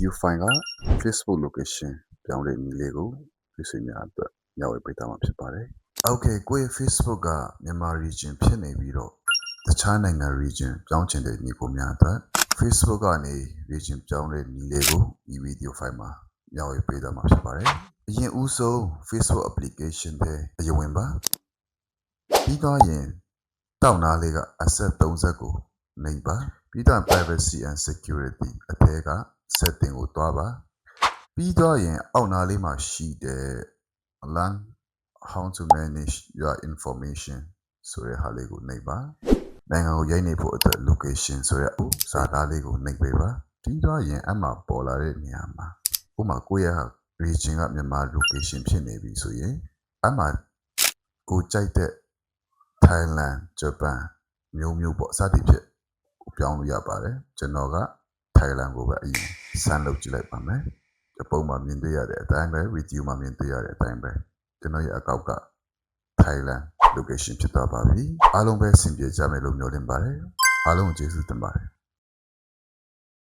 video file က Facebook location ပြောင်းလဲနည်းလေးကိုသိစေများအတွက်ညဝေပေးထားမှာဖြစ်ပါတယ်။ Okay ကိုယ့်ရဲ့ Facebook ကမြန်မာ region ဖြစ်နေပြီးတော့တခြားနိုင်ငံ region ပြောင်းချင်တဲ့ညီကိုများအတွက် Facebook ကနေ region ပြောင်းလဲနည်းလေးကိုဒီ video file မှာညဝေပေးထားမှာဖြစ်ပါတယ်။အရင်ဦးဆုံး Facebook application ပဲအရင်ဝင်ပါပြီးတော့ရင်တောက်နာလေးက asset 30ကိုနှိပ်ပါပြီးတော့ privacy and security အထဲက setting ကိုတွားပါပြီးတော့ရင်အောက်နာလေးမှာရှိတဲ့ learn how to manage your information ဆိုတဲ့ဟာလေးကိုနှိပ်ပါနိုင်ငံကိုရိုက်နေဖို့အတွက် location ဆိုတဲ့စာသားလေးကိုနှိပ်ပေးပါပြီးတော့ရင်အမှပေါ်လာတဲ့နေရာမှာဥပမာကိုယ့်ရဲ့ region ကမြန်မာ location ဖြစ်နေပြီဆိုရင်အမှကိုကြိုက်တဲ့ Thailand, Japan မျိုးပေါ့စသည်ဖြင့်ပြောင်းလို့ရပါတယ်ကျွန်တော်က Thailand ကိုပဲအရင်စမ်းလုပ်ကြည့်လိုက်ပါမယ်ပုံမှာမြင်တွေ့ရတဲ့အတိုင်းပဲ video မှာမြင်တွေ့ရတဲ့အတိုင်းပဲကျွန်တော်ရဲ့အကောက်က Thailand location ဖြစ်သွားပါပြီအားလုံးပဲအဆင်ပြေကြမယ်လို့မျှော်လင့်ပါတယ်အားလုံးကျေးဇူးတင်ပါတယ်